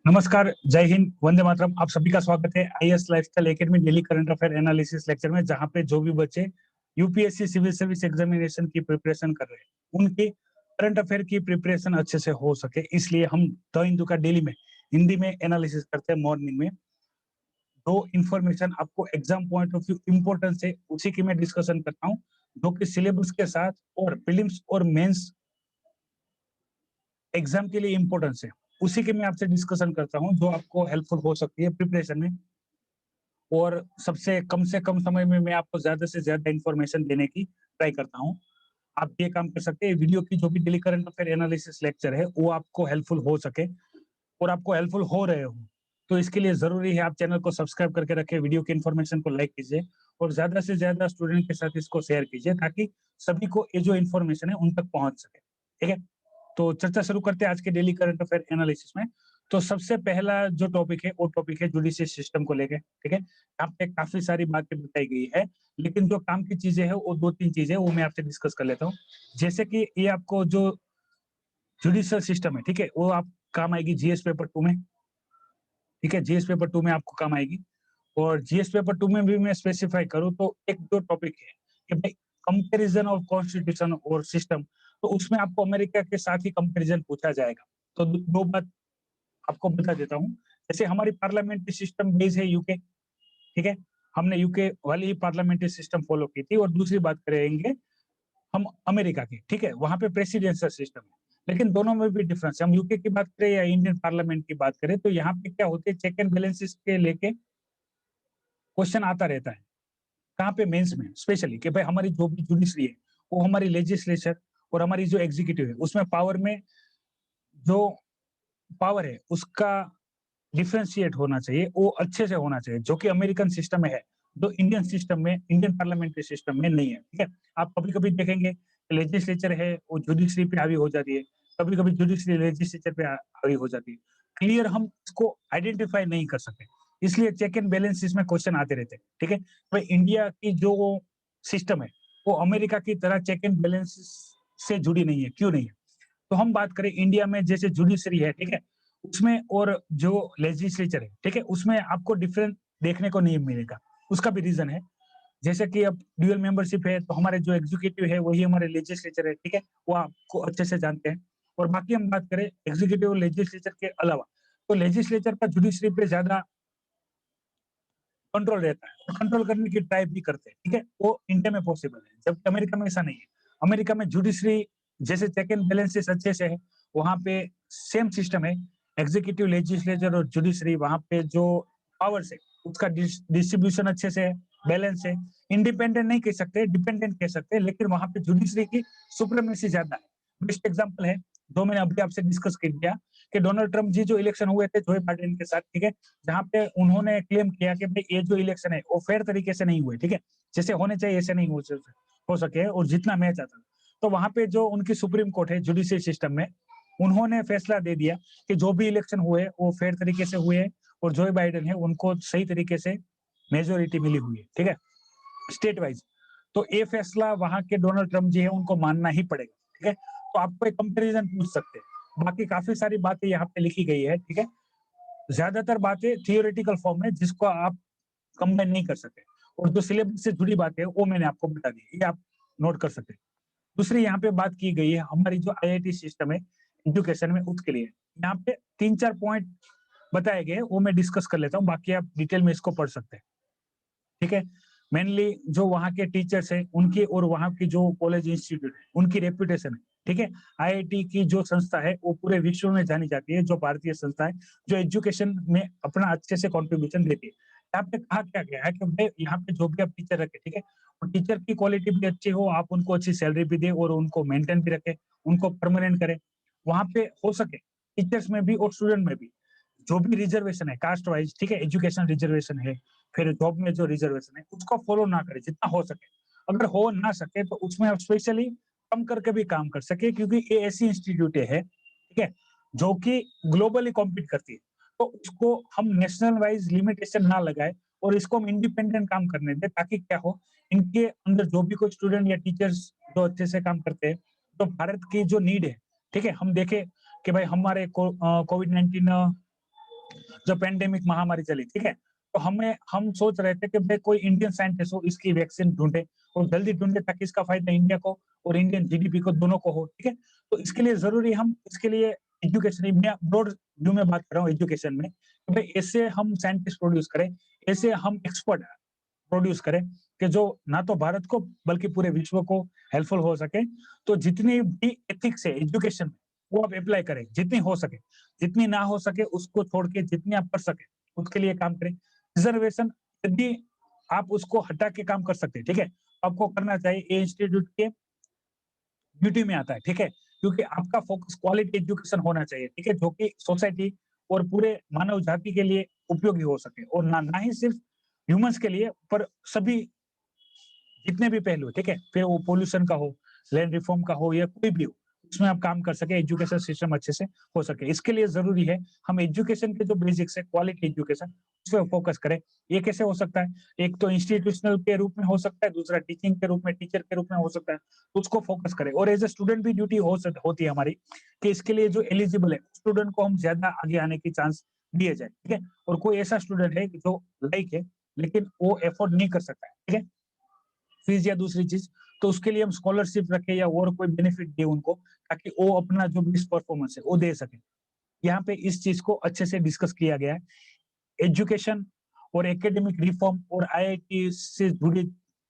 नमस्कार, जय हिंद, वंदे मातरम। आप सभी का स्वागत है IAS lifestyle academy daily current affair analysis lecture में, जहां पे जो भी बच्चे यूपीएससी सिविल सर्विस एग्जामिनेशन की प्रिपरेशन कर रहे हैं उनकी करंट अफेयर की प्रिपरेशन अच्छे से हो सके, इसलिए हम द हिंदू का डेली में हिंदी में एनालिसिस करते हैं। मॉर्निंग में जो इन्फॉर्मेशन आपको exam point of view importance है उसी की मैं डिस्कशन करता हूँ, जो कि सिलेबस के साथ और प्रीलिम्स और मेंस एग्जाम के लिए इंपॉर्टेंस है, उसी के मैं आपसे डिस्कशन करता हूँ, जो आपको हेल्पफुल हो सकती है प्रिपरेशन में। और सबसे कम से कम समय में मैं आपको ज्यादा से ज्यादा इन्फॉर्मेशन देने की ट्राई करता हूँ। आप ये काम कर सकते हैं, वीडियो की जो भी daily current affair analysis lecture है वो आपको हेल्पफुल हो सके और आपको हेल्पफुल हो रहे हो, तो इसके लिए जरूरी है आप चैनल को सब्सक्राइब करके रखें, वीडियो की इन्फॉर्मेशन को लाइक कीजिए और ज्यादा से ज्यादा स्टूडेंट के साथ इसको शेयर कीजिए, ताकि सभी को ये जो इन्फॉर्मेशन है उन तक पहुंच सके। ठीक है, तो चर्चा शुरू करते हैं आज के डेली करंट अफेयर एनालिसिस में। तो सबसे पहला जो टॉपिक है वो टॉपिक है जुडिशियल सिस्टम को लेके। ठीक है, यहाँ पे काफी सारी बातें बताई गई है, लेकिन जो काम की चीजें है वो दो तीन चीजें वो मैं आपसे डिस्कस कर लेता हूँ। जैसे कि ये आपको जो जुडिशियल सिस्टम है, ठीक है, वो आप काम आएगी जीएस पेपर 2 में। ठीक है, जीएस पेपर 2 में आपको काम आएगी। और जीएस पेपर 2 में भी मैं स्पेसिफाई करूँ तो एक दो टॉपिक है कि भाई कंपैरिजन ऑफ कॉन्स्टिट्यूशन और सिस्टम, तो उसमें आपको अमेरिका के साथ ही कंपैरिजन पूछा जाएगा। तो दो बात आपको बता देता हूँ। जैसे हमारी पार्लियामेंट्री सिस्टम बेस है यूके, ठीक है, हमने यूके वाली ही पार्लियामेंट्री सिस्टम फॉलो की थी। और दूसरी बात करेंगे हम अमेरिका की, ठीक है, वहां पे प्रेसिडेंशियल सिस्टम है, लेकिन दोनों में भी डिफरेंस है। हम यूके की बात करें या इंडियन पार्लियामेंट की बात करें, तो यहाँ पे क्या होते हैं, चेक एंड बैलेंसेस के लेके क्वेश्चन आता रहता है। कहाँ पे, मेंस में स्पेशली, कि भाई हमारी जो भी जुडिशरी है वो हमारी लेजिस्लेचर और हमारी जो एग्जीक्यूटिव है उसमें पावर में जो पावर है उसका डिफरेंशिएट होना चाहिए, वो अच्छे से होना चाहिए, जो कि अमेरिकन सिस्टम में है, जो इंडियन सिस्टम में, इंडियन पार्लियामेंट्री सिस्टम में नहीं है। ठीक है, आप कभी कभी देखेंगे लेजिस्लेचर है वो जुडिशरी पे हावी हो जाती है, कभी कभी जुडिशरी लेजिस्लेचर पे हावी हो जाती है। क्लियर हम इसको आइडेंटिफाई नहीं कर सकते, इसलिए चेक एंड बैलेंस इसमें क्वेश्चन आते रहते हैं। ठीक है, भाई इंडिया की जो सिस्टम है वो अमेरिका की तरह चेक एंड बैलेंस से जुड़ी नहीं है, क्यों नहीं है? तो हम बात करें इंडिया में, जैसे जुडिशरी है, ठीक है, उसमें और जो लेजिस्लेचर है, ठीक है, उसमें आपको डिफरेंस देखने को नहीं मिलेगा। उसका भी रीजन है, जैसे कि अब ड्यूअल मेंबरशिप है, तो हमारे जो एग्जीक्यूटिव है वही हमारे लेजिस्लेचर है। ठीक है, वो आपको अच्छे से जानते हैं। और बाकी हम बात करें एग्जीक्यूटिव और लेजिस्लेचर के अलावा, तो लेजिस्लेचर का जुडिशरी पे ज्यादा कंट्रोल रहता है और कंट्रोल करने की ट्राई भी करते हैं। ठीक है, वो इंडिया में पॉसिबल है, जबकि अमेरिका में ऐसा नहीं है। अमेरिका में जुडिशरी जैसे चेक एंड बैलेंसेस अच्छे से है, वहां पे सेम सिस्टम है, एग्जीक्यूटिव, लेजिस्लेचर और जुडिशरी, वहां पे जो पावर्स है उसका डिस्ट्रीब्यूशन अच्छे से है, बैलेंस है। इंडिपेंडेंट नहीं कह सकते, डिपेंडेंट कह सकते हैं, लेकिन वहां पे जुडिशरी की सुप्रीमेसी ज्यादा है। बेस्ट एग्जांपल है, जो मैंने अभी आपसे डिस्कस कर दिया, कि डोनाल्ड ट्रम्प जी जो इलेक्शन हुए थे जो बाइडेन के साथ, ठीक है, जहां पे उन्होंने क्लेम किया कि भाई ये जो इलेक्शन है वो फेयर तरीके से नहीं हुए, ठीक है, जैसे होने चाहिए ऐसे नहीं हो सके और जितना मैं चाहता था। तो वहां पे जो उनकी सुप्रीम कोर्ट है जुडिशियल सिस्टम में, उन्होंने फैसला दे दिया कि जो भी इलेक्शन हुए वो फेयर तरीके से हुए और जो बाइडेन है उनको सही तरीके से मेजोरिटी मिली हुई है। ठीक है, स्टेट वाइज। तो ये फैसला वहां के डोनाल्ड ट्रम्प जी है उनको मानना ही पड़ेगा। ठीक है, तो आपको एक कंपेरिजन पूछ सकते हैं, बाकी काफी सारी बातें यहाँ पे लिखी गई है। ठीक है, ज्यादातर बातें थियोरेटिकल फॉर्म में जिसको आप कंबाइन नहीं कर सकते, और जो सिलेबस से जुड़ी बातें वो मैंने आपको बता दी, ये आप नोट कर सकते हैं। दूसरी यहाँ पे बात की गई है हमारी जो आईआईटी सिस्टम है एजुकेशन में, उसके लिए यहाँ पे तीन चार पॉइंट बताए गए, वो मैं डिस्कस कर लेता हूँ, बाकी आप डिटेल में इसको पढ़ सकते हैं। ठीक है, मेनली जो वहाँ के टीचर्स हैं उनकी और वहाँ की जो कॉलेज इंस्टीट्यूट है उनकी रेपुटेशन है। ठीक है, आईआईटी की जो संस्था है वो पूरे विश्व में जानी जाती है, जो भारतीय संस्था है जो एजुकेशन में अपना अच्छे से कंट्रीब्यूशन देती है। यहाँ पे कहा क्या गया है कि भाई यहाँ पे जो भी आप टीचर रखे, ठीक है, और टीचर की क्वालिटी भी अच्छी हो, आप उनको अच्छी सैलरी भी दे और उनको मेंटेन भी रखे, उनको परमानेंट करे। वहां पे हो सके टीचर्स में भी और स्टूडेंट में भी जो भी रिजर्वेशन है कास्ट वाइज, ठीक है, एजुकेशन रिजर्वेशन है, फिर जॉब में जो रिजर्वेशन है उसको फॉलो ना करे जितना हो सके। अगर हो ना सके तो उसमें आप स्पेशली कम करके भी काम कर सके, क्योंकि ये ऐसी इंस्टीट्यूट है, ठीक है, जो कि ग्लोबली कॉम्पीट करती है। तो उसको हम नेशनल वाइज लिमिटेशन ना लगाए और इसको हम इंडिपेंडेंट काम करने दें, ताकि क्या हो, इनके अंदर जो भी कोई स्टूडेंट या टीचर्स जो अच्छे से काम करते हैं, तो भारत की जो नीड है, ठीक है, हम देखें कि भाई हमारे कोविड 19 जब पैंडेमिक महामारी चली, ठीक है? तो हम सोच रहे थे कि भाई कोई इंडियन साइंटिस्ट हो, इसकी वैक्सीन ढूँढे और जल्दी ढूँढे ताकि इसका फ़ायदा इंडिया को और इंडियन जीडीपी को दोनों को हो, ठीक है? तो इसके लिए ज़रूरी हम इसके लिए एजुकेशन मैं ब्रॉड व्यू में बात कर रहा हूँ एजुकेशन में, कि भाई ऐसे हम साइंटिस्ट प्रोड्यूस करें, ऐसे हम एक्सपर्ट प्रोड्यूस करें कि जो ना तो भारत को बल्कि पूरे विश्व को हेल्पफुल हो सके। तो जितनी भी एथिक्स है एजुकेशन में, वो आप अप्लाई करें, जितनी हो सके। जितनी ना हो सके उसको छोड़ के जितनी आप कर सकें, उसके लिए काम करें। रिजर्वेशन यदि आप उसको हटा के काम कर सकते हैं, ठीक है? आपको करना चाहिए, ये इंस्टीट्यूट के ड्यूटी में आता है, ठीक है? क्योंकि आपका फोकस क्वालिटी एजुकेशन होना चाहिए, ठीक है? जो कि सोसाइटी और पूरे मानव जाति के लिए उपयोगी हो सके और ना ही सिर्फ ह्यूमन्स के लिए पर सभी जितने भी पहलू, ठीक है? फिर वो पॉल्यूशन का हो, लैंड रिफॉर्म का हो या कोई भी हो, उसमें आप काम कर सकें, एजुकेशन सिस्टम अच्छे से हो सके। इसके लिए ज़रूरी है हम एजुकेशन के जो बेसिक्स है, क्वालिटी एजुकेशन, उस पे फोकस करें। ये कैसे हो सकता है? एक तो इंस्टीट्यूशनल के रूप में हो सकता है, दूसरा टीचिंग के रूप में, टीचर के रूप में हो सकता है, उसको फोकस करें और एज़ अ स्टूडेंट भी ड्यूटी होती है हमारी कि इसके लिए जो एलिजिबल है, स्टूडेंट को हम ज़्यादा आगे आने की चांस दिए जाए, ठीक है? और कोई ऐसा स्टूडेंट है जो लाइक है, लेकिन वो अफोर्ड नहीं कर सकता है, ठीक है? फीस या दूसरी चीज, तो उसके लिए हम स्कॉलरशिप रखें या और कोई बेनिफिट दे उनको ताकि वो अपना जो बेस्ट परफॉर्मेंस है वो दे सके। यहाँ पे इस चीज को अच्छे से डिस्कस किया गया है। एजुकेशन और एकेडमिक रिफॉर्म और आईआईटी से जुड़े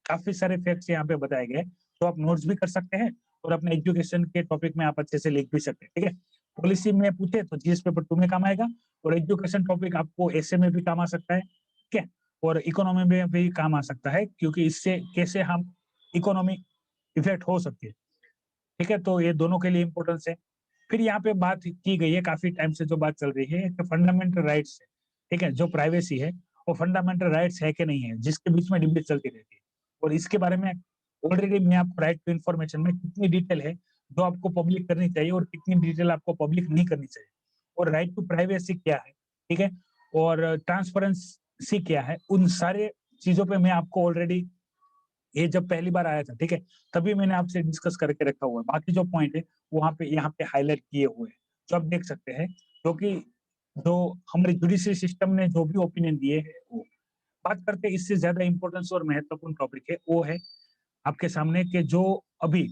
काफी सारे फैक्ट्स यहाँ पे बताए गए हैं, तो आप नोट्स भी कर सकते हैं और अपने एजुकेशन के टॉपिक में आप अच्छे से लिख भी सकते हैं, ठीक है? पॉलिसी में पूछे तो जीएस पेपर 2 में काम आएगा और एजुकेशन टॉपिक आपको एसए में भी काम आ सकता है, ठीक है? और इकोनॉमी में भी काम आ सकता है क्योंकि इससे कैसे हम इकोनॉमी इफेक्ट हो सकती है, ठीक है? तो ये दोनों के लिए इम्पोर्टेंस है। फिर यहाँ पे बात की गई है, काफ़ी टाइम से जो बात चल रही है कि फंडामेंटल राइट्स है, ठीक है? जो प्राइवेसी है, वो फंडामेंटल राइट्स है कि नहीं है, जिसके बीच में डिबेट चलती रहती है। और इसके बारे में ऑलरेडी मैं आपको राइट टू इन्फॉर्मेशन में कितनी डिटेल है, जो आपको पब्लिक करनी चाहिए और कितनी डिटेल आपको पब्लिक नहीं करनी चाहिए। और राइट टू प्राइवेसी क्या है, ठीक है? और ट्रांसपेरेंसी क्या है, उन सारे चीज़ों पे मैं आपको ऑलरेडी ये जब पहली बार आया था, ठीक है? तभी मैंने आपसे डिस्कस करके रखा हुआ है। बाकी जो पॉइंट है, वहाँ पे यहाँ पे हाइलाइट किए हुए हैं, जो आप देख सकते हैं, क्योंकि जो हमारे जुडिशरी सिस्टम ने जो भी ओपिनियन दिए हैं, वो बात करते हैं इससे ज़्यादा इम्पोर्टेंस और महत्वपूर्ण टॉपिक है, वो है आपके सामने कि जो अभी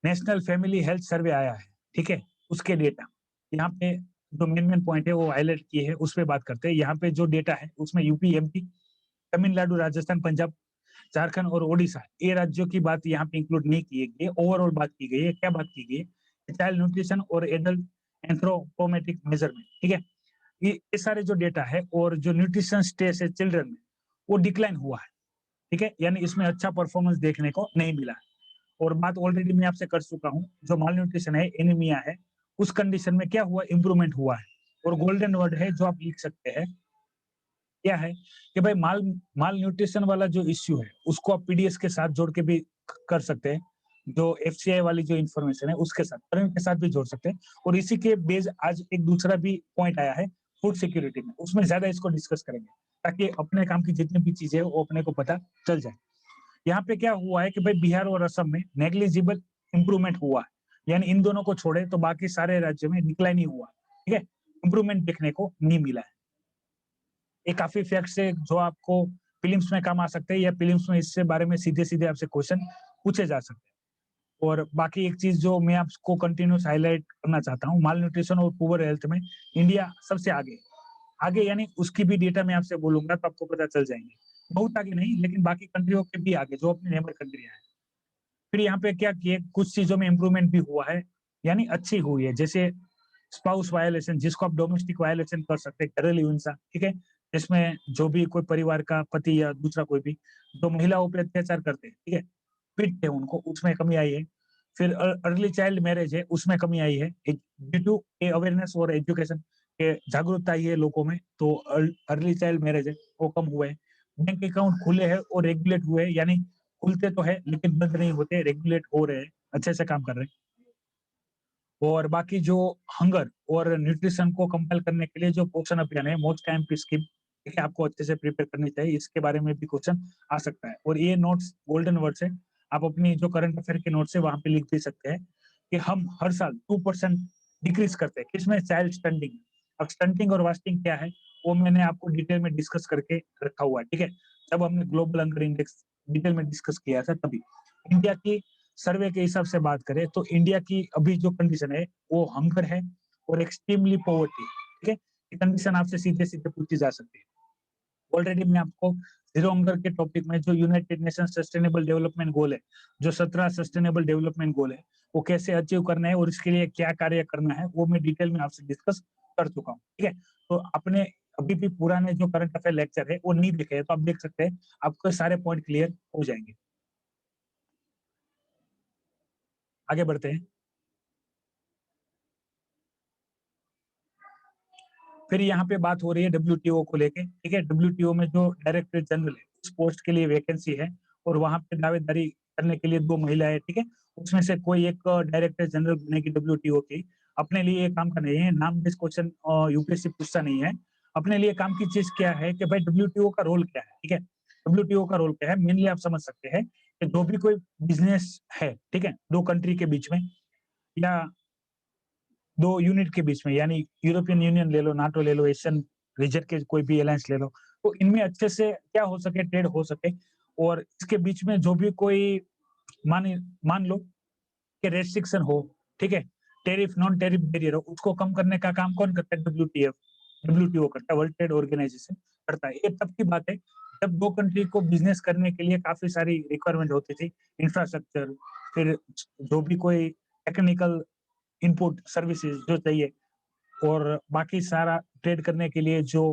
नेशनल फैमिली हेल्थ सर्वे आया है, ठीक है? उसके डेटा, यहाँ पे जो मेन पॉइंट है, वो हाइलाइट किए हैं, उस पे बात करते हैं। यहाँ पे जो डेटा है, उसमें यूपी, एमपी, तमिलनाडु, राजस्थान, पंजाब, झारखंड और ओडिशा, ये राज्यों की बात यहाँ पे इंक्लूड नहीं की गई है, ओवरऑल बात की गई है। क्या बात की गई है? चाइल्ड न्यूट्रिशन और एडल्ट एंथ्रोपोमेट्रिक मेजरमेंट, ठीक है? ये सारे जो डेटा है और जो न्यूट्रिशन स्टेज है चिल्ड्रन में, वो डिक्लाइन हुआ है, ठीक है? यानी इसमें अच्छा परफॉर्मेंस देखने को नहीं मिला है। और बात ऑलरेडी मैं आपसे कर चुका हूँ, जो माल न्यूट्रिशन है, एनीमिया है, उस कंडीशन में क्या हुआ? इम्प्रूवमेंट हुआ है। और गोल्डन वर्ड है जो आप लिख सकते हैं, क्या है कि भाई माल न्यूट्रिशन वाला जो इश्यू है, उसको आप पीडीएस के साथ जोड़ के भी कर सकते हैं। जो एफसीआई वाली जो इन्फॉर्मेशन है, उसके साथ, करंट के साथ भी जोड़ सकते हैं। और इसी के बेस आज एक दूसरा भी पॉइंट आया है फूड सिक्योरिटी में, उसमें ज़्यादा इसको डिस्कस करेंगे, ताकि अपने काम की जितनी भी चीज़ें हैं, वो अपने को पता चल जाए। यहाँ पे क्या हुआ है कि भाई बिहार और असम में नेग्लिजिबल इम्प्रूवमेंट हुआ है। यानी इन दोनों को छोड़े तो बाकी सारे राज्यों में डिक्लाइन ही हुआ है, ठीक है? इम्प्रूवमेंट देखने को नहीं मिला है। ये काफ़ी फैक्ट्स है जो आपको प्रीलिम्स में काम आ सकते हैं या प्रीलिम्स में इससे बारे में सीधे-सीधे आपसे क्वेश्चन पूछे जा सकते हैं। और बाकी एक चीज़ जो मैं आपको कंटीन्यूअस हाइलाइट करना चाहता हूँ, माल न्यूट्रिशन और पुअर हेल्थ में इंडिया सबसे आगे है। आगे यानी उसकी भी डेटा मैं आपसे बोलूँगा तो आपको पता चल जाएँगे। बहुत आगे नहीं, लेकिन बाकी कंट्रियों के भी आगे जो अपनी नेबर कंट्रियाँ हैं। फिर यहाँ पे क्या किए, कुछ चीज़ों में इम्प्रूवमेंट भी हुआ है, यानी अच्छी हुई है। जैसे स्पाउस वायोलेशन, जिसको आप डोमेस्टिक वायोलेशन कर सकते हैं, घरेलू हिंसा, ठीक है? जिसमें जो भी कोई परिवार का पति या दूसरा कोई भी जो महिलाओं पे अत्याचार करते हैं, ठीक है? पीटते हैं उनको, उसमें कमी आई है। फिर अर्ली चाइल्ड मैरेज है, उसमें कमी आई है। एक ड्यू टू ए अवेयरनेस और एजुकेशन के जागरूकता आई है लोगों में, तो अर्ली चाइल्ड मैरेज है, वो कम हुए हैं। बैंक अकाउंट खुले हैं और रेगुलेट हुए हैं, यानी खुलते तो है लेकिन बंद नहीं होते, रेगुलेट हो रहे हैं, अच्छे से काम कर रहे हैं। और बाकी जो हंगर और न्यूट्रिशन को कंपेल करने के लिए जो पोषण अभियान है, मौज का एमपी स्कीम, ठीक है? आपको अच्छे से प्रिपेयर करनी चाहिए, इसके बारे में भी क्वेश्चन आ सकता है। और ये नोट्स गोल्डन वर्ड्स है, आप अपनी जो करंट अफेयर के नोट्स है वहाँ पे लिख भी सकते हैं कि हम हर साल 2% डिक्रीज़ करते हैं, किसमें? Child spending. अब स्टंटिंग और वास्टिंग क्या है, वो मैंने आपको डिटेल में डिस्कस करके रखा हुआ है, ठीक है? जब हमने ग्लोबल हंगर इंडेक्स डिटेल में डिस्कस किया था तभी। इंडिया की सर्वे के हिसाब से बात करें तो इंडिया की अभी जो कंडीशन है, वो हंगर है और एक्सट्रीमली पॉवर्टी, ठीक है? ये कंडीशन आपसे सीधे-सीधे पूछी जा सकती है। ऑलरेडी मैं आपको ज़ीरो हंगर के टॉपिक में जो United nation sustainable development goal है, जो 17 सस्टेनेबल डेवलपमेंट गोल है, वो कैसे अचीव करना है और इसके लिए क्या कार्य करना है, वो मैं डिटेल में आपसे डिस्कस कर चुका हूँ, ठीक है? तो आपने अभी भी पुराने जो करंट अफेयर लेक्चर है, वो नहीं देखे हैं, तो आप देख सकते हैं, आपको सारे पॉइंट क्लियर हो जाएँगे। आगे बढ़ते हैं। फिर यहाँ पे बात हो रही है डब्ल्यूटीओ को लेके, ठीक है? डब्ल्यूटीओ में जो डायरेक्टर जनरल है, उस पोस्ट के लिए वैकेंसी है और वहाँ पे दावेदारी करने के लिए 2 महिलाएँ, ठीक है? उसमें से कोई एक डायरेक्टर जनरल बनेगी डब्ल्यूटीओ की। अपने लिए ये काम करना है, नाम बेस्ड क्वेश्चन यूपीएससी पूछता नहीं है। अपने लिए काम की चीज़ क्या है कि भाई डब्ल्यूटीओ का रोल क्या है, ठीक है? डब्ल्यूटीओ का रोल क्या है? मेनली आप समझ सकते हैं कि जो भी कोई बिज़नेस है, ठीक है? 2 कंट्री के बीच में या 2 यूनिट के बीच में यानी यूरोपियन यूनियन ले लो, नाटो ले लो, एशियन रीजन के कोई भी अलायंस ले लो, तो इनमें अच्छे से क्या हो सके ट्रेड हो सके और इसके बीच में जो भी कोई माने मान लो कि रेस्ट्रिक्शन हो, ठीक है? टैरिफ नॉन टैरिफ बैरियर हो, उसको कम करने का काम कौन करता है? डब्ल्यूटीएफ डब्ल्यूटीओ करता है, वर्ल्ड ट्रेड ऑर्गेनाइजेशन करता है। ये तब की बात है जब 2 कंट्री को बिज़नेस करने के लिए काफ़ी सारी रिक्वायरमेंट होती थी, इंफ्रास्ट्रक्चर फिर जो भी कोई टेक्निकल इनपुट सर्विसेज जो चाहिए और बाकी सारा ट्रेड करने के लिए जो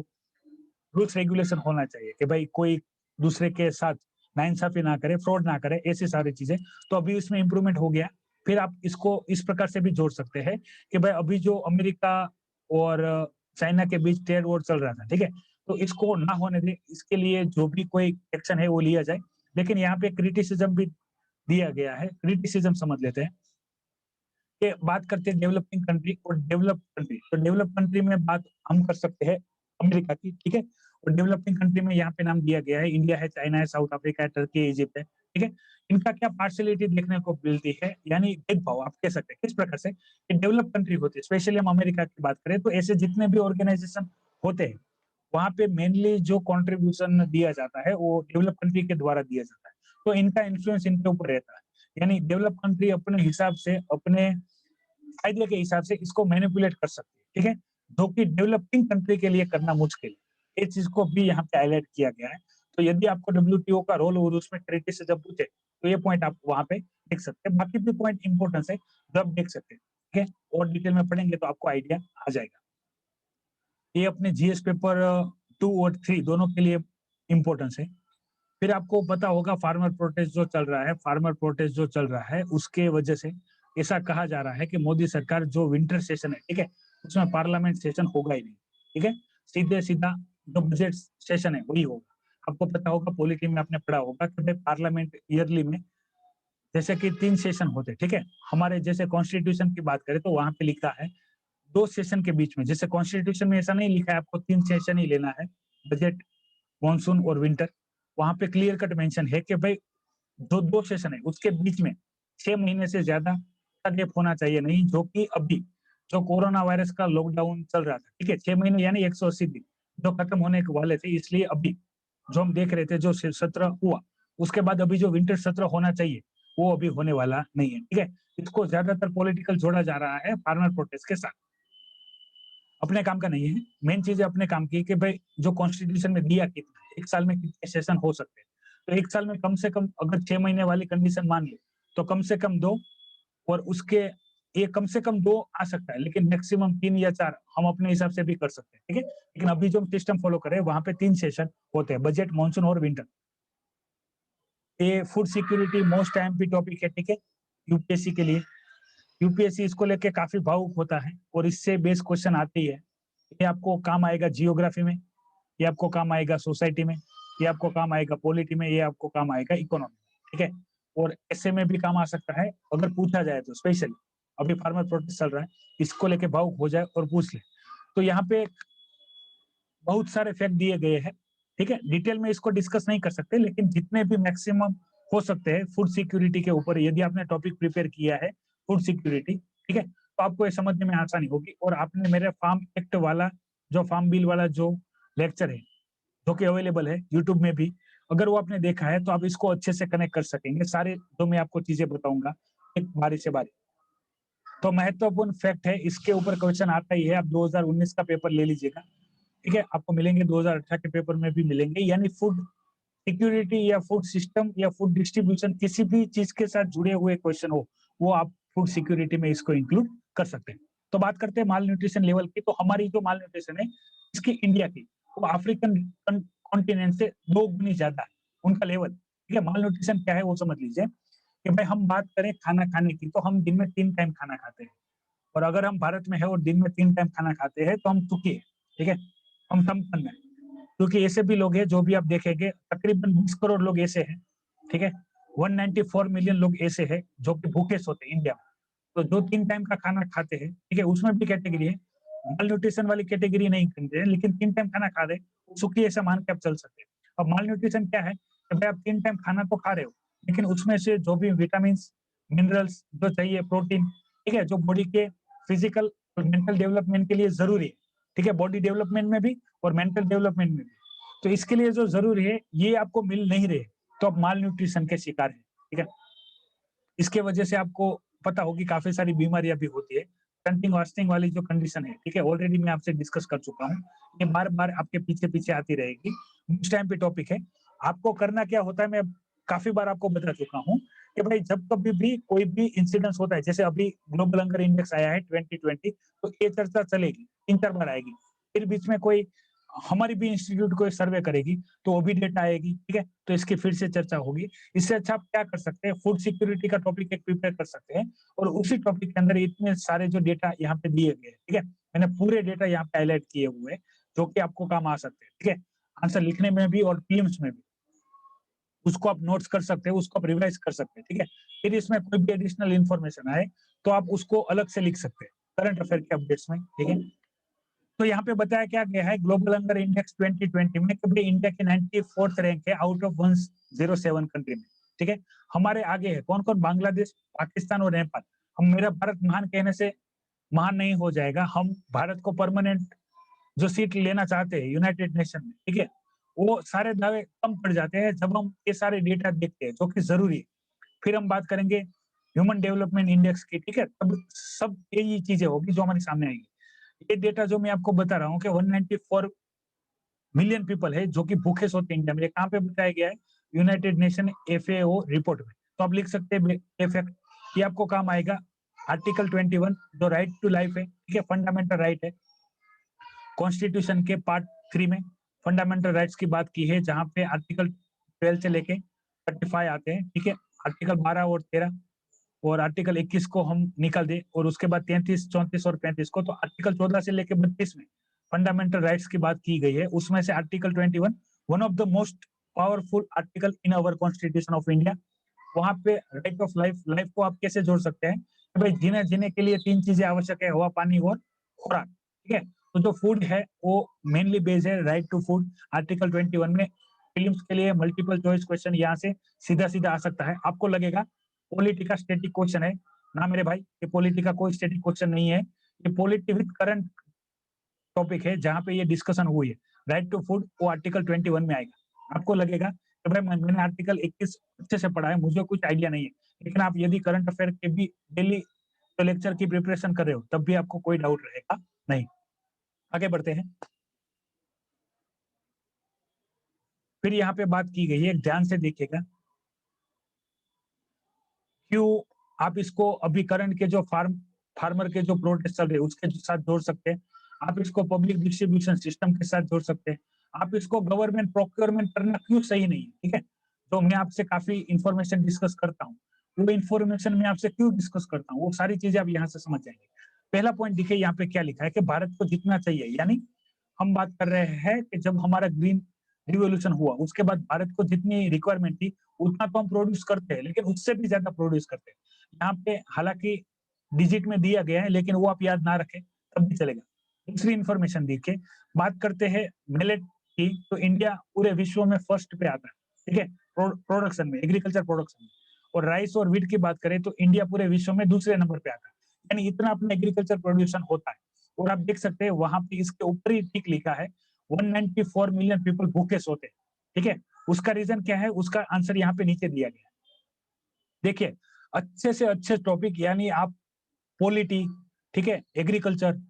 रूल्स रेगुलेशन होना चाहिए कि भाई कोई दूसरे के साथ नाइंसाफी ना करे, फ्रॉड ना करे, ऐसी सारी चीज़ें। तो अभी इसमें इम्प्रूवमेंट हो गया। फिर आप इसको इस प्रकार से भी जोड़ सकते हैं कि भाई अभी जो अमेरिका और चाइना के बीच ट्रेड वॉर चल रहा था, ठीक है? तो इसको ना होने दें, इसके लिए जो भी कोई एक्शन है वो लिया जाए। लेकिन यहाँ पे क्रिटिसिज़्म भी दिया गया है, क्रिटिसिज़्म समझ लेते हैं। कि बात करते हैं डेवलपिंग कंट्री और डेवलप्ड कंट्री। तो डेवलप्ड कंट्री में बात हम कर सकते हैं अमेरिका की, ठीक है? और डेवलपिंग कंट्री में यहाँ पे नाम दिया गया है, इंडिया है, चाइना है, साउथ अफ्रीका है, टर्की है, इजिप्ट है, ठीक है? इनका क्या पार्शियलिटी देखने को मिलती है, यानी भेदभाव आप कह सकते हैं। किस प्रकार से? कि डेवलप्ड कंट्री होती है, स्पेशली हम अमेरिका की बात करें, तो ऐसे जितने भी ऑर्गेनाइजेशन होते हैं, वहाँ पे मेनली जो कंट्रीब्यूशन दिया जाता है, वो डेवलप्ड कंट्री के द्वारा दिया जाता है। तो इनका इन्फ्लुएंस इनके ऊपर रहता है। यानी डेवलप्ड कंट्री अपने हिसाब से, अपने फायदे के हिसाब से इसको मैनिपुलेट कर सकती है, ठीक है? जो कि डेवलपिंग कंट्री के लिए करना मुश्किल है। इस चीज़ को भी यहाँ पे हाइलाइट किया गया है। तो यदि आपको डब्ल्यूटीओ का रोल और उसमें क्रिटिसिज़्म पूछे, तो ये पॉइंट आप वहाँ पे देख सकते हैं। बाकी भी पॉइंट इम्पोर्टेंस है, जो आप देख सकते हैं, ठीक है? और डिटेल में पढ़ेंगे तो आपको आइडिया आ जाएगा। ये अपने जीएस पेपर 2 और 3 दोनों के लिए इम्पोर्टेंस है। फिर आपको पता होगा फार्मर प्रोटेस्ट जो चल रहा है, फार्मर प्रोटेस्ट जो चल रहा है, उसके वजह से ऐसा कहा जा रहा है कि मोदी सरकार जो विंटर सेशन है, ठीक है? उसमें पार्लियामेंट सेशन होगा ही नहीं, ठीक है? सीधे-सीधा जो बजट सेशन है, वही होगा। आपको पता होगा पॉलिटी में आपने पढ़ा होगा कि भाई पार्लियामेंट ईयरली में जैसे कि 3 सेशन होते हैं, ठीक है? हमारे जैसे कॉन्स्टिट्यूशन की बात करें तो वहाँ पे लिखा है 2 सेशन के बीच में, जैसे कॉन्स्टिट्यूशन में ऐसा नहीं लिखा है आपको 3 सेशन ही लेना है, बजट, मानसून और विंटर। वहाँ पे क्लियर कट मेंशन है कि भाई जो 2 सेशन है उसके बीच में 6 महीने से ज़्यादा का गैप होना चाहिए नहीं, जो कि अभी जो कोरोना वायरस का लॉकडाउन चल रहा था, ठीक है? 6 महीने यानी 180 दिन जो खत्म होने के वाले थे, इसलिए अभी जो हम देख रहे थे जो सत्र हुआ, उसके बाद अभी जो विंटर सत्र होना चाहिए, वो अभी होने वाला नहीं है, ठीक है? इसको ज़्यादातर पॉलिटिकल जोड़ा जा रहा है फार्मर प्रोटेस्ट के साथ। अपने काम का नहीं है, मेन चीज़ है अपने काम की कि भाई जो कॉन्स्टिट्यूशन में दिया कितना है, 1 साल में कितने सेशन हो सकते हैं। तो 1 साल में कम से कम अगर 6 महीने वाली कंडीशन मान ले, तो कम से कम 2 और उसके ये कम से कम 2 आ सकता है, लेकिन मैक्सिमम 3 या 4 हम अपने हिसाब से भी कर सकते हैं, ठीक है? लेकिन अभी जो हम सिस्टम फॉलो कर रहे हैं, वहाँ पे 3 सेशन होते हैं, बजट, मानसून और विंटर। ये food security most MP topic है, ठीक है? यूपीएससी के लिए। यूपीएससी इसको लेके काफ़ी भावुक होता है और इससे बेस्ड क्वेश्चन आते ही है। ये आपको काम आएगा जियोग्राफी में, ये आपको काम आएगा सोसाइटी में, ये आपको काम आएगा पॉलिटी में, ये आपको काम आएगा इकोनॉमी में, ठीक है? और ऐसे में भी काम आ सकता है, अगर पूछा जाए तो स्पेशली अभी फार्मर प्रोटेस्ट चल रहा है, इसको लेके भावुक हो जाए और पूछ ले। तो यहाँ पे बहुत सारे फैक्ट दिए गए हैं, ठीक है? डिटेल में इसको डिस्कस नहीं कर सकते, लेकिन जितने भी मैक्सिमम हो सकते हैं फूड सिक्योरिटी के ऊपर यदि आपने टॉपिक प्रिपेयर किया है, फूड सिक्योरिटी, ठीक है? तो आपको ये समझने में आसानी होगी। और आपने मेरे फार्म एक्ट वाला, जो फार्म बिल वाला जो लेक्चर है, जो कि अवेलेबल है यूट्यूब में भी, अगर वो आपने देखा है तो आप इसको अच्छे से कनेक्ट कर सकेंगे। सारे जो मैं आपको चीजें बताऊंगा एक बारी से बारी। तो महत्वपूर्ण फैक्ट है, इसके ऊपर क्वेश्चन आता ही है। आप 2019 का पेपर ले लीजिएगा, ठीक है, आपको मिलेंगे, 2018 के पेपर में भी मिलेंगे। यानी फूड सिक्योरिटी या फूड सिस्टम या फूड डिस्ट्रीब्यूशन, किसी भी चीज के साथ जुड़े हुए क्वेश्चन हो, वो आप फूड सिक्योरिटी में इसको इंक्लूड कर सकते हैं। तो बात करते हैं माल न्यूट्रिशन लेवल की। तो हमारी जो माल न्यूट्रिशन है इसकी इंडिया की, वो अफ्रीकन कॉन्टिनेंट से 2 गुनी ज्यादा है उनका लेवल। ठीक है, माल न्यूट्रिशन क्या है वो समझ लीजिए कि भाई हम बात करें खाना खाने की, तो हम दिन में 3 टाइम खाना खाते हैं। और अगर हम भारत में है और दिन में 3 टाइम खाना खाते हैं तो हम सुखी है, ठीक है, हम संपन्न है। क्योंकि ऐसे भी लोग हैं, जो भी आप देखेंगे तकरीबन 20 करोड़ लोग ऐसे हैं, ठीक है, 194 मिलियन लोग ऐसे हैं जो कि भूखे सोते हैं इंडिया में। तो जो 3 टाइम का खाना खाते हैं, ठीक है, उसमें भी कैटेगरी है, माल न्यूट्रिशन वाली कैटेगरी नहीं करते हैं, लेकिन 3 टाइम खाना खा रहे हैं, सुखी ऐसा मान के आप चल सकते हैं। अब माल न्यूट्रिशन क्या है कि भाई आप 3 टाइम खाना तो खा रहे हो, लेकिन उसमें से जो भी विटामिन, मिनरल्स जो चाहिए, प्रोटीन, ठीक है, जो बॉडी के फिजिकल और मेंटल डेवलपमेंट के लिए जरूरी है, ठीक है, बॉडी डेवलपमेंट में भी और मेंटल डेवलपमेंट में भी, तो इसके लिए जो जरूरी है ये आपको मिल नहीं रहे, तो आप माल न्यूट्रिशन के शिकार हैं, ठीक है। इसके वजह से आपको पता होगी काफी सारी बीमारियां भी होती है। स्टंटिंग वास्टिंग वाली जो कंडीशन है, ठीक है, ऑलरेडी मैं आपसे डिस्कस कर चुका हूँ, ये बार बार आपके पीछे पीछे आती रहेगी। नेक्स्ट टाइम पे टॉपिक है, आपको करना क्या होता है, मैं काफी बार आपको बता चुका हूँ कि भाई जब कभी भी कोई भी इंसिडेंस होता है, जैसे अभी ग्लोबल हंगर इंडेक्स आया है 2020, तो ये चर्चा चलेगी, 3-4 बार आएगी। फिर बीच में कोई हमारी भी इंस्टीट्यूट कोई सर्वे करेगी, तो वो भी डेटा आएगी, ठीक है, तो इसकी फिर से चर्चा होगी। इससे अच्छा आप क्या कर सकते हैं, फूड सिक्योरिटी का टॉपिक एक प्रिपेयर कर सकते हैं, और उसी टॉपिक के अंदर इतने सारे जो डेटा यहाँ पे दिए गए हैं, ठीक है, मैंने पूरे डेटा यहाँ पे हाईलाइट किए हुए हैं, जो कि आपको काम आ सकते हैं, ठीक है, आंसर लिखने में भी और प्रीलिम्स में भी। उसको आप नोट्स कर सकते हैं, उसको आप रिवाइज कर सकते हैं, ठीक है। फिर इसमें कोई भी एडिशनल इन्फॉर्मेशन आए तो आप उसको अलग से लिख सकते हैं करंट अफेयर के अपडेट्स में, ठीक है। तो यहाँ पे बताया क्या गया है ग्लोबल हंगर इंडेक्स 2020 में कि भाई इंडिया की 94th रैंक है आउट ऑफ 107 कंट्री में, ठीक है। हमारे आगे है कौन कौन, बांग्लादेश, पाकिस्तान और नेपाल। हम, मेरा भारत महान कहने से महान नहीं हो जाएगा, हम भारत को परमानेंट जो सीट लेना चाहते हैं यूनाइटेड नेशन में, ठीक है, वो सारे दावे कम पड़ जाते हैं जब हम ये सारे डेटा देखते हैं, जो कि जरूरी है। फिर हम बात करेंगे ह्यूमन डेवलपमेंट इंडेक्स की, ठीक है, तब सब यही चीजें होगी जो हमारे सामने आएगी। ये डेटा जो मैं आपको बता रहा हूँ कि 194 मिलियन पीपल है जो कि भूखे सोते हैं इंडिया में, ये कहाँ पे बताया गया है, यूनाइटेड नेशन एफएओ रिपोर्ट में। तो आप लिख सकते हैं फैक्ट, ये आपको काम आएगा। आर्टिकल 21 जो राइट टू लाइफ है, ठीक है, फंडामेंटल राइट है, कॉन्स्टिट्यूशन के पार्ट 3 में फंडामेंटल राइट्स की बात की है, जहां पे आर्टिकल 12 से लेके 35 आते हैं, ठीक है। आर्टिकल 12 और 13 और आर्टिकल 21 को हम निकाल दें, और उसके बाद 33, 34 और 35 को, तो आर्टिकल 14 से लेकर 32 में फंडामेंटल राइट्स की बात की गई है। उसमें से article 21 one of the most powerful article in our constitution of India. वहां पे राइट ऑफ लाइफ, लाइफ को आप कैसे जोड़ सकते हैं कि भाई जीने जीने के लिए 3 चीजें आवश्यक है, हवा, पानी और खुराक, ठीक है। तो जो फूड है वो मेनली बेस्ड है राइट टू फूड, आर्टिकल 21 में। फिल्म्स के लिए मल्टीपल चॉइस क्वेश्चन यहाँ से सीधा सीधा आ सकता है। आपको लगेगा पॉलिटी का स्टैटिक क्वेश्चन है, ना मेरे भाई, ये पॉलिटी का कोई स्टैटिक क्वेश्चन नहीं है, ये पॉलिटी विद करंट टॉपिक है, जहां पे ये डिस्कशन हुई है। राइट टू फूड वो आर्टिकल 21 में आएगा। आपको लगेगा कि भाई मैंने आर्टिकल 21 अच्छे से पढ़ा है, मुझे कुछ आइडिया नहीं है, लेकिन आप यदि करंट अफेयर के भी डेली तो लेक्चर की प्रिपरेशन कर रहे हो, तब भी आपको कोई डाउट रहेगा नहीं। आगे बढ़ते हैं। फिर यहाँ पे बात की गई है, ध्यान से देखिएगा, क्यों आप इसको अभी करंट के जो फार्मर के जो प्रोटेस्ट चल रहे हैं उसके साथ जोड़ सकते हैं, आप इसको पब्लिक डिस्ट्रीब्यूशन सिस्टम के साथ जोड़ सकते हैं, आप इसको गवर्नमेंट प्रोक्योरमेंट करना क्यों सही नहीं है, ठीक है। तो मैं आपसे काफी इंफॉर्मेशन डिस्कस करता हूँ, वो इंफॉर्मेशन मैं आपसे क्यों डिस्कस करता हूँ, वो सारी चीजें आप यहाँ से समझ जाएंगे। पहला पॉइंट देखिए यहाँ पे क्या लिखा है कि भारत को जितना चाहिए, यानी हम बात कर रहे हैं कि जब हमारा ग्रीन रिवोल्यूशन हुआ उसके बाद भारत को जितनी रिक्वायरमेंट थी उतना तो हम प्रोड्यूस करते हैं, लेकिन उससे भी ज्यादा प्रोड्यूस करते हैं। यहाँ पे हालांकि डिजिट में दिया गया है, लेकिन वो आप याद ना रखें तब भी चलेगा। दूसरी इंफॉर्मेशन देखिए, बात करते हैं मिलेट की, तो इंडिया पूरे विश्व में फर्स्ट पे आता है, ठीक है, प्रोडक्शन में, एग्रीकल्चर प्रोडक्शन में। और राइस और व्हीट की बात करें तो इंडिया पूरे विश्व में दूसरे नंबर पे आता है। यानी इतना अपना एग्रीकल्चर प्रोड्यूशन होता है। और आप देख सकते हैं वहां पे इसके ऊपर ही ठीक लिखा है 194 मिलियन पीपल भूखे सोते हैं, ठीक है। उसका रीजन क्या है, उसका आंसर यहाँ पे नीचे दिया गया है। देखिए, अच्छे से अच्छे टॉपिक यानी आप पॉलिटी, ठीक है, एग्रीकल्चर,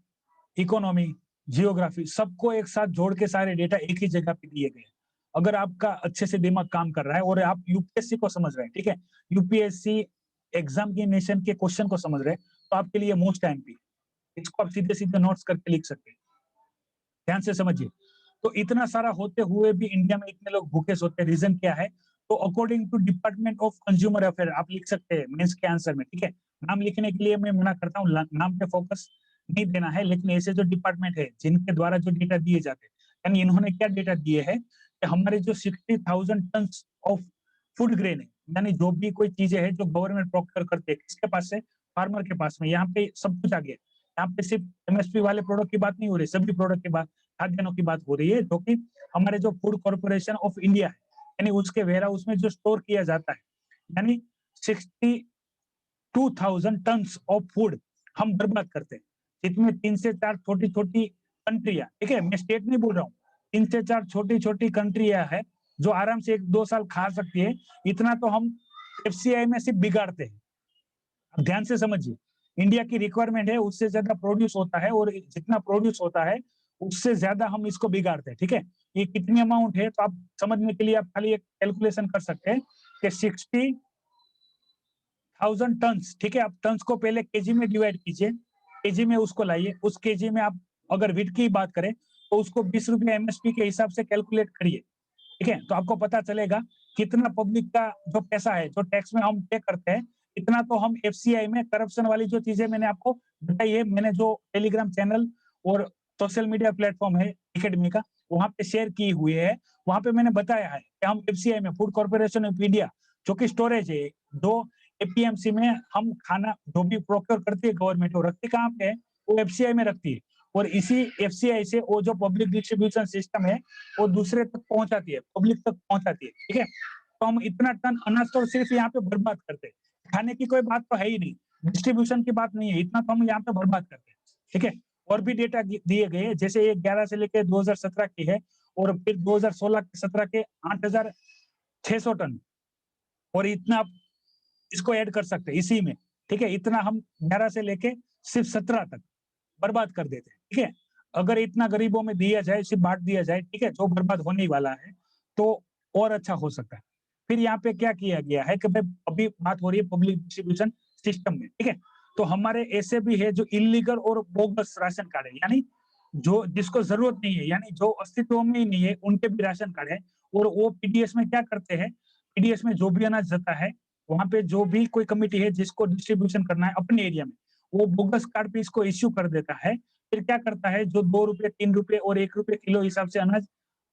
इकोनॉमी, जियोग्राफी सबको एक साथ जोड़ के सारे डेटा एक ही जगह पे दिए गए हैं। अगर आपका अच्छे से दिमाग काम कर रहा है और आप यूपीएससी को समझ रहे हैं, ठीक है, यूपीएससी एग्जामिनेशन के क्वेश्चन को समझ रहे हैं, तो आपके लिए मोस्ट एमपी, इसको आप सीधे सीधे नोट्स करके लिख सकते हैं। ध्यान से समझिए। तो इतना सारा होते हुए भी इंडिया में इतने लोग भूखे सोते हैं, रीजन क्या है? तो according to department of consumer affair आप लिख सकते हैं मेंस के आंसर में, ठीक है। नाम लिखने के लिए मैं मना करता हूँ, नाम पे फोकस नहीं देना है, लेकिन ऐसे जो डिपार्टमेंट है जिनके द्वारा जो डेटा दिए जाते हैं, यानी इन्होंने क्या डेटा दिए है कि हमारे जो 60,000 टन ऑफ फूड ग्रेन है, यानी जो भी कोई चीजें है जो गवर्नमेंट प्रोक्योर करते हैं, किसके पास से? फार्मर के पास में। यहाँ पे सब कुछ आ गया। यहाँ पे सिर्फ एमएसपी वाले प्रोडक्ट की बात नहीं हो रही, सभी प्रोडक्ट की बात, खाद्यान्नों की बात हो रही है, जो कि हमारे जो फूड कॉर्पोरेशन ऑफ इंडिया है, यानी उसके वेयर हाउस में जो स्टोर किया जाता है, यानी 62,000 टन ऑफ फूड हम बर्बाद करते हैं, जिसमें 3 से 4 छोटी-छोटी कंट्रियां, ठीक है, मैं स्टेट नहीं बोल रहा हूँ, 3 से 4 छोटी-छोटी कंट्रियां है जो आराम से 1-2 साल खा सकती है, इतना तो हम एफसीआई में सिर्फ बिगाड़ते हैं। अब ध्यान से समझिए, इंडिया की रिक्वायरमेंट है, उससे ज्यादा प्रोड्यूस होता है, और जितना प्रोड्यूस होता है उससे ज्यादा हम इसको बिगाड़ते हैं, ठीक है। ये कितनी अमाउंट है तो आप समझने के लिए आप खाली एक कैलकुलेशन कर सकते हैं कि 60,000 टन, ठीक है। आप टन्स को पहले केजी में डिवाइड कीजिए, केजी में उसको लाइए, उस केजी में आप अगर वीट की बात करें तो उसको 20 रुपए एमएसपी के हिसाब से कैलकुलेट करिए, ठीक है। तो आपको पता चलेगा कितना पब्लिक का जो पैसा है, जो टैक्स में हम पे करते हैं, इतना तो हम एफसीआई में करप्शन वाली जो चीजें मैंने आपको बताई है, मैंने जो टेलीग्राम चैनल और सोशल मीडिया प्लेटफॉर्म है एकेडमी का, वहां पे शेयर की हुई है। वहां पे मैंने बताया है कि हम एफसीआई में, फूड कॉर्पोरेशन ऑफ इंडिया, जो कि स्टोरेज है, जो एपीएमसी में हम खाना जो भी प्रोक्योर करती है गवर्नमेंट, वो रखती कहाँ पे है? वो एफसीआई में रखती है, और इसी एफसीआई से वो जो पब्लिक डिस्ट्रीब्यूशन सिस्टम है वो दूसरे तक पहुंचाती है, पब्लिक तक पहुंचाती है, ठीक है। तो हम इतना टन अनाज तो सिर्फ यहाँ पे बर्बाद करते हैं, खाने की कोई बात तो है ही नहीं, डिस्ट्रीब्यूशन की बात नहीं है, इतना तो हम यहाँ पे बर्बाद करते हैं, ठीक है। और भी डेटा दिए गए हैं, जैसे ये 11 से लेकर 2017 की है, और फिर 2016-17 के 8,600 टन, और इतना आप इसको ऐड कर सकते हैं इसी में, ठीक है। इतना हम 11 से लेके सिर्फ 17 तक बर्बाद कर देते हैं, ठीक है। अगर इतना गरीबों में दिया जाए, सिर्फ बांट दिया जाए, ठीक है, जो बर्बाद होने ही वाला है, तो और अच्छा हो सकता है। फिर यहाँ पे क्या किया गया है कि भाई अभी बात हो रही है पब्लिक डिस्ट्रीब्यूशन सिस्टम में, ठीक है। तो हमारे ऐसे भी है जो इलीगल और बोगस राशन कार्ड है, यानी जो जिसको जरूरत नहीं है, यानी जो अस्तित्व में ही नहीं है, उनके भी राशन कार्ड है। और वो पीडीएस में क्या करते हैं, पीडीएस में जो भी अनाज जाता है, वहां पे जो भी कोई कमिटी है जिसको डिस्ट्रीब्यूशन करना है अपने एरिया में, वो बोगस कार्ड पे इसको इश्यू कर देता है। फिर क्या करता है, जो 2 रुपए, 3 रुपए और 1 रुपए किलो हिसाब से अनाज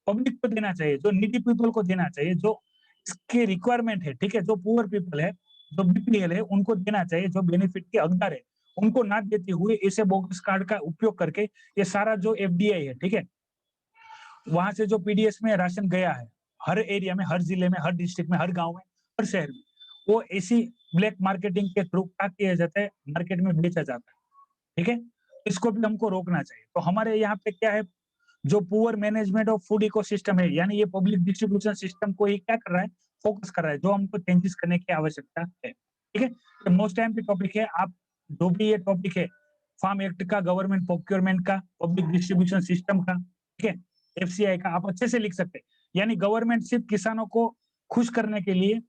पब्लिक को देना चाहिए, जो नीडी पीपल को देना चाहिए, जो इसकी रिक्वायरमेंट है, ठीक है, जो पुअर पीपल है, जो बीपीएल है, उनको देना चाहिए, जो बेनिफिट के हकदार है, उनको ना देते हुए ऐसे बोगस कार्ड का उपयोग करके ये सारा जो एफडीआई है, ठीक है, वहां से जो पीडीएस में राशन गया है, हर एरिया में, हर जिले में, हर डिस्ट्रिक्ट में, हर गांव में, हर शहर में, वो ऐसी ब्लैक मार्केटिंग के थ्रू क्या किया जाता है, मार्केट में बेचा जाता है, ठीक है। इसको भी हमको रोकना चाहिए। तो हमारे यहाँ पे क्या है, जो poor management of food ecosystem है, यानी ये पब्लिक डिस्ट्रीब्यूशन सिस्टम को ही क्या कर रहा है, फोकस कर रहा है, जो हमको चेंजेस करने की आवश्यकता है, ठीक है। तो मोस्ट टाइम पे टॉपिक है, आप जो भी ये टॉपिक है, फार्म एक्ट का, गवर्नमेंट प्रोक्योरमेंट का, पब्लिक डिस्ट्रीब्यूशन सिस्टम का, ठीक है, एफसीआई का, आप अच्छे से लिख सकते हैं। यानी गवर्नमेंट सिर्फ किसानों को खुश करने के लिए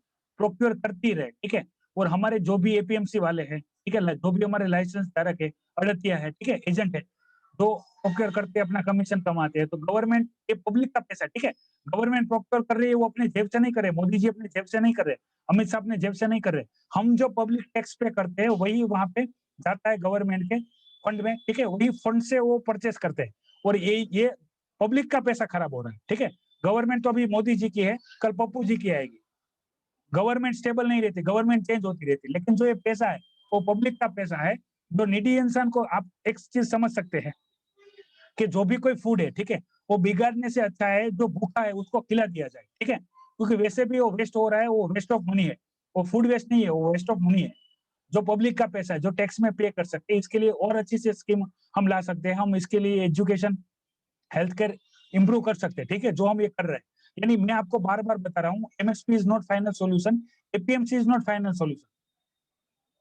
प्रोक्योर करती रहे, ठीक है। और हमारे जो भी एपीएमसी वाले हैं, ठीक है, जो भी हमारे लाइसेंस धारक है, अड़तिया है, ठीक है, एजेंट है, जो प्रोक्योर करके अपना कमीशन कमाते हैं, तो गवर्नमेंट ये पब्लिक का पैसा, ठीक है, गवर्नमेंट प्रोक्योर कर रही है, वो अपने जेब से नहीं कर रहे, मोदी जी अपने जेब से नहीं कर रहे, अमित शाह अपने जेब से नहीं कर रहे, हम जो पब्लिक टैक्स पे करते हैं वही वहां पे जाता है गवर्नमेंट के फंड में, ठीक है, वही फंड से वो परचेस करते हैं, और ये पब्लिक का पैसा खराब हो रहा है, ठीक है। गवर्नमेंट तो अभी मोदी जी की है, कल पप्पू जी की आएगी, गवर्नमेंट स्टेबल नहीं रहती, गवर्नमेंट चेंज होती रहती, लेकिन जो ये पैसा है वो पब्लिक का पैसा है, जो निडी इंसान को, आप एक चीज समझ सकते हैं कि जो भी कोई फूड है, ठीक है, वो बिगाड़ने से अच्छा है जो भूखा है उसको खिला दिया जाए, ठीक है, क्योंकि वैसे भी वो वेस्ट हो रहा है, वो वेस्ट ऑफ मनी है, वो फूड वेस्ट नहीं है, वो वेस्ट ऑफ मनी है। जो पब्लिक का पैसा है, जो टैक्स में पे कर सकते हैं, इसके लिए और अच्छी सी स्कीम हम ला सकते हैं। हम इसके लिए एजुकेशन, हेल्थ केयर इम्प्रूव कर सकते हैं, ठीक है? जो हम ये कर रहे हैं। यानी मैं आपको बार-बार बता रहा हूँ, MSP is not final solution, APMC is not final solution,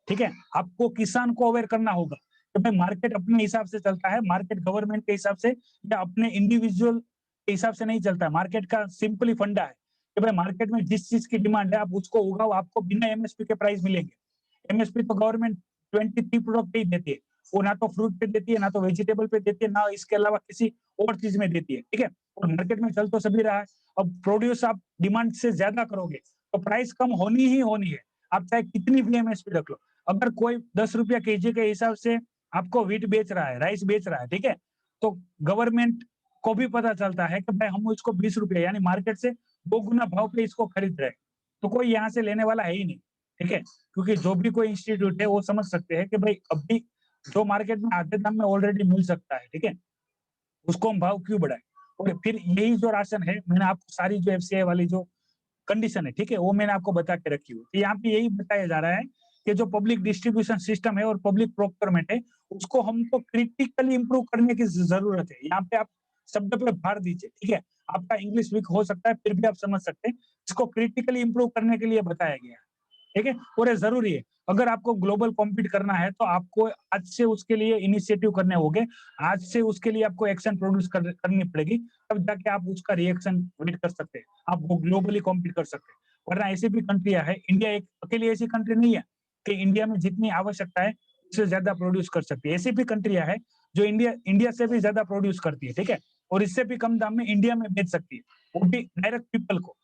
ठीक है? आपको किसान को अवेयर करना होगा कि भाई मार्केट अपने हिसाब से चलता है, मार्केट गवर्नमेंट के हिसाब से या अपने इंडिविजुअल के हिसाब से नहीं चलता है। मार्केट का सिंपली फंडा है कि भाई मार्केट में जिस चीज़ की डिमांड है, आप उसको उगाओ, आपको बिना एमएसपी के प्राइस मिलेंगे। एमएसपी तो गवर्नमेंट 23 प्रोडक्ट पे ही देती है। वो ना तो फ्रूट पे देती है, ना तो वेजिटेबल पे देती है, ना इसके अलावा किसी और चीज़ में देती है, ठीक है? और मार्केट में चल तो सभी रहा है। अब प्रोड्यूस आप डिमांड से ज़्यादा करोगे, तो प्राइस कम होनी ही होनी है। आप चाहे कितनी भी एमएसपी रख लो। अगर कोई ₹10 केजी के हिसाब से आपको व्हीट बेच रहा है, राइस बेच रहा है, ठीक है? तो गवर्नमेंट को भी पता चलता है कि भाई हम इसको ₹20 यानी मार्केट से 2 गुना भाव पे इसको खरीद रहे हैं। तो कोई यहाँ से लेने वाला है ही नहीं, ठीक है? क्योंकि जो भी कोई इंस्टीट्यूट है वो समझ सकते हैं कि भाई अभी जो मार्केट में आधे दाम में ऑलरेडी मिल सकता है, ठीक है? उसको हम भाव क्यों बढ़ाएँ? और फिर यही जो राशन है, मैंने आपको सारी जो एफसीआई वाली जो कंडीशन है, ठीक है? वो मैंने आपको बता के रखी हुई है। यहाँ पे यही बताया जा रहा है कि जो पब्लिक डिस्ट्रीब्यूशन सिस्टम है और पब्लिक प्रोक्योरमेंट है, उसको हमको क्रिटिकली इम्प्रूव करने की ज़रूरत है। यहाँ पे आप शब्द पे भार दीजिए, ठीक है? आपका इंग्लिश वीक हो सकता है, फिर भी आप समझ सकते हैं। इसको क्रिटिकली इम्प्रूव करने के लिए बताया गया है। ठीक है? और ये ज़रूरी है। अगर आपको ग्लोबल कॉम्पीट करना है, तो आपको आज से उसके लिए इनिशिएटिव करने होंगे। आज से उसके लिए आपको एक्शन प्रोड्यूस करनी पड़ेगी, तब जाके आप उसका रिएक्शन वेट कर सकते हैं। आप वो ग्लोबली कॉम्पीट कर सकते हैं। वरना ऐसी भी कंट्रियाँ हैं, इंडिया एक अकेली ऐसी कंट्री नहीं है कि इंडिया में जितनी आवश्यकता है, उससे ज़्यादा प्रोड्यूस कर सकती है। ऐसी भी कंट्रियाँ हैं, जो इंडिया इंडिया से भी ज़्यादा प्रोड्यूस करती है, ठीक है? और इससे भी कम दाम में इंडिया में बेच सकती है, वो भी डायरेक्ट पीपल को।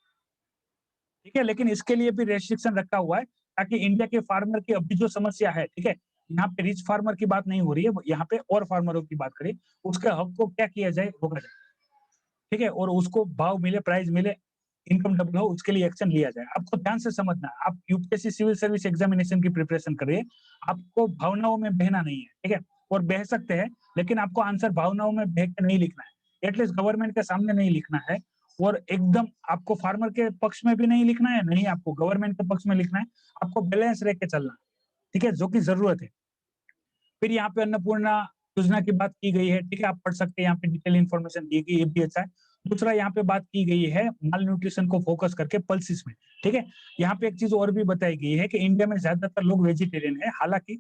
ठीक है? लेकिन इसके लिए भी रेस्ट्रिक्शन रखा हुआ है, ताकि इंडिया के फार्मर की अभी जो समस्या है, ठीक है? यहाँ पे रिच फार्मर की बात नहीं हो रही है, यहाँ पे और फार्मरों की बात करें, उसके हक को क्या किया जाए, रोका जाए, ठीक है? और उसको भाव मिले, प्राइस मिले, इनकम डबल हो, उसके लिए एक्शन लिया जाए। आपको ध्यान से समझना है, आप यूपीएससी सिविल सर्विस एग्जामिनेशन की प्रिपरेशन कर रही है, आपको भावनाओं में बहना नहीं है, ठीक है? और बह सकते हैं, लेकिन आपको आंसर भावनाओं में बह के नहीं लिखना है। एटलीस्ट गवर्नमेंट के सामने नहीं लिखना है और एकदम आपको फार्मर के पक्ष में भी नहीं लिखना है, नहीं आपको गवर्नमेंट के पक्ष में लिखना है, आपको बैलेंस रह के चलना है, ठीक है? जो कि ज़रूरत है। फिर यहाँ पे अन्नपूर्णा योजना की बात की गई है, ठीक है? आप पढ़ सकते हैं, यहाँ पे डिटेल इन्फॉर्मेशन दी गई है, ये भी अच्छा है। दूसरा यहाँ पे बात की गई है माल न्यूट्रिशन को फोकस करके पल्सेस में, ठीक है? यहाँ पे एक चीज़ और भी बताई गई है कि इंडिया में ज़्यादातर लोग वेजिटेरियन हैं, हालाँकि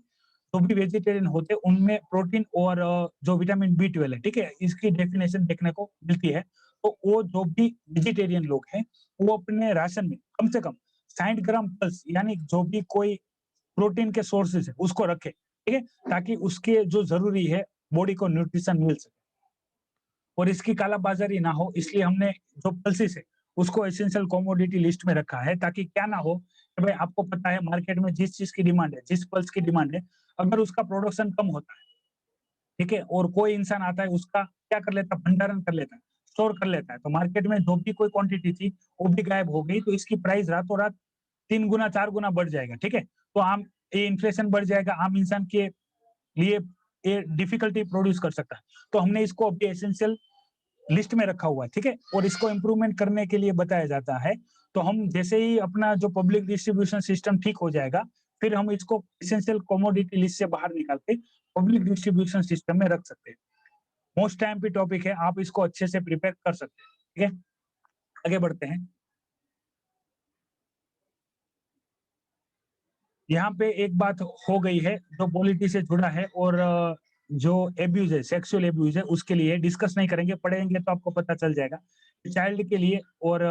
जो भी वेजिटेरियन होते हैं, उनमें प्रोटीन और जो विटामिन बी 12 है, ठीक है? इसकी डेफिनिशन देखने को मिलती है। तो वो जो भी वेजिटेरियन लोग हैं, वो अपने राशन में कम से कम 60 ग्राम पल्स यानी जो भी कोई प्रोटीन के सोर्सेज़ है, उसको रखें, ठीक है? ताकि उसके जो ज़रूरी है, बॉडी को न्यूट्रिशन मिल सके और इसकी कालाबाज़ारी ना हो, इसलिए हमने जो पल्सेस है, उसको एसेंशियल कमोडिटी लिस्ट में रखा है, ताकि क्या ना हो कि भाई आपको पता है मार्केट में जिस चीज़ की डिमांड है, जिस पल्स की डिमांड है, अगर उसका प्रोडक्शन कम होता है, ठीक है? और कोई इंसान आता है, उसका क्या कर लेता है, भंडारण कर लेता है, स्टोर कर लेता है, तो मार्केट में जो भी कोई क्वांटिटी थी, वो भी गायब हो गई, तो इसकी प्राइस रातों-रात 3 गुना, 4 गुना बढ़ जाएगा, ठीक है? तो आम ये इन्फ्लेशन बढ़ जाएगा, आम इंसान के लिए ये डिफिकल्टी प्रोड्यूस कर सकता है। तो हमने इसको अभी एसेंशियल लिस्ट में रखा हुआ है, ठीक है? और इसको इम्प्रूवमेंट करने के लिए बताया जाता है। तो हम जैसे ही अपना जो पब्लिक डिस्ट्रीब्यूशन सिस्टम ठीक हो जाएगा, फिर हम इसको एसेंशियल कमोडिटी लिस्ट से बाहर निकाल के पब्लिक डिस्ट्रीब्यूशन सिस्टम में रख सकते हैं। मोस्ट टाइम पे टॉपिक है, आप इसको अच्छे से प्रिपेयर कर सकते हैं, ठीक है? आगे बढ़ते हैं। यहाँ पे एक बात हो गई है जो पॉलिटी से जुड़ा है और जो एब्यूज़ है, सेक्सुअल एब्यूज़ है उसके लिए डिस्कस नहीं करेंगे, पढ़ेंगे तो आपको पता चल जाएगा। चाइल्ड के लिए और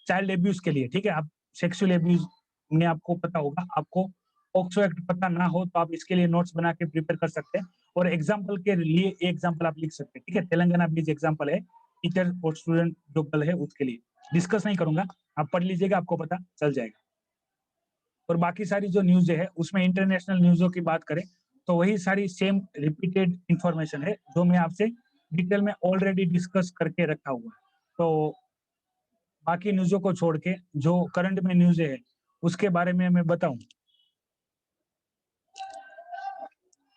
चाइल्ड एब्यूज़ के लिए, ठीक है? आप सेक्सुअल एब्यूज़ में आपको पता होगा, आपको पॉक्सो एक्ट पता ना हो तो आप इसके लिए नोट्स बना के प्रिपेयर कर सकते हैं और एग्ज़ाम्पल के लिए एक एग्ज़ाम्पल आप लिख सकते हैं, ठीक है? तेलंगाना बेस्ड एग्ज़ाम्पल है, टीचर और स्टूडेंट जो कल है उसके लिए। डिस्कस नहीं करूँगा, आप पढ़ लीजिएगा, आपको पता चल जाएगा। और बाकी सारी जो न्यूज़ है, उसमें इंटरनेशनल न्यूज़ों की बात करें, तो वही सारी सेम रिपीटेड इन्फॉर्मेशन है, जो मैं आपसे डिटेल में ऑलरेडी डिस्कस करके रखा हुआ है। तो बाकी न्यूज़ों को छोड़ के जो करंट में न्यूज़ें है, उसके बारे में मैं बताऊँ,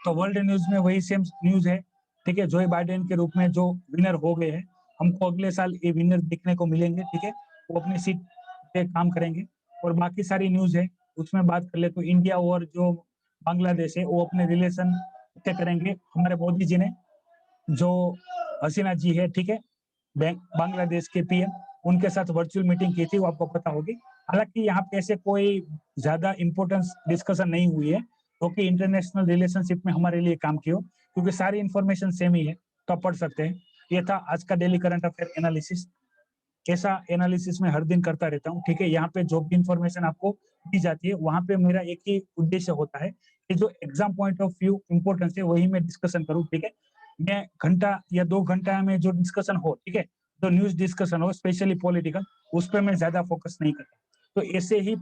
तो वर्ल्ड न्यूज़ में वही सेम न्यूज़ है, ठीक है? जो बाइडेन के रूप में जो विनर हो गए हैं, हमको अगले साल ये विनर देखने को मिलेंगे, ठीक है? वो अपनी सीट पे काम करेंगे और बाकी सारी न्यूज़ है, उसमें बात कर ले तो इंडिया और जो बांग्लादेश है वो अपने रिलेशन अच्छे करेंगे। हमारे मोदी जी ने जो हसीना जी है, ठीक है, बांग्लादेश के पीएम, उनके साथ वर्चुअल मीटिंग की थी, वो आपको पता होगी। हालाँकि यहाँ पे ऐसे कोई ज़्यादा इम्पोर्टेंस डिस्कशन नहीं हुई है, क्योंकि इंटरनेशनल रिलेशनशिप में हमारे लिए काम की हो, क्योंकि सारी इन्फॉर्मेशन सेम ही है, तो आप पढ़ सकते हैं। ये था आज का डेली करंट अफेयर एनालिसिस। ऐसा एनालिसिस मैं हर दिन करता रहता हूँ, ठीक है? यहाँ पे जो भी इन्फॉर्मेशन आपको दी जाती है, वहाँ पे मेरा एक ही उद्देश्य होता है कि जो exam point of view importance है, वही मैं डिस्कशन करूँ, ठीक है? मैं घंटा या 2 घंटा में जो डिस्कशन हो, ठीक है? जो न्यूज़ डिस्कशन हो, स्पेशली पॉलिटिकल, उस पे मैं ज़्यादा फोकस नहीं करता। तो ऐसे ही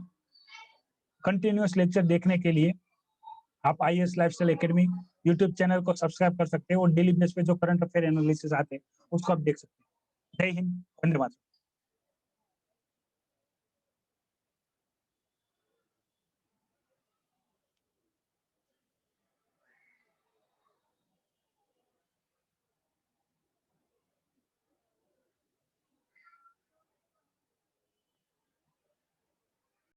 कंटीन्यूअस लेक्चर देखने के लिए आप IAS lifestyle academy YouTube channel को सब्सक्राइब कर सकते हैं और डेली बेस पे जो करंट अफेयर एनालिसिस आते हैं, उसको आप देख सकते हैं। जय हिंद, वंदे मातरम।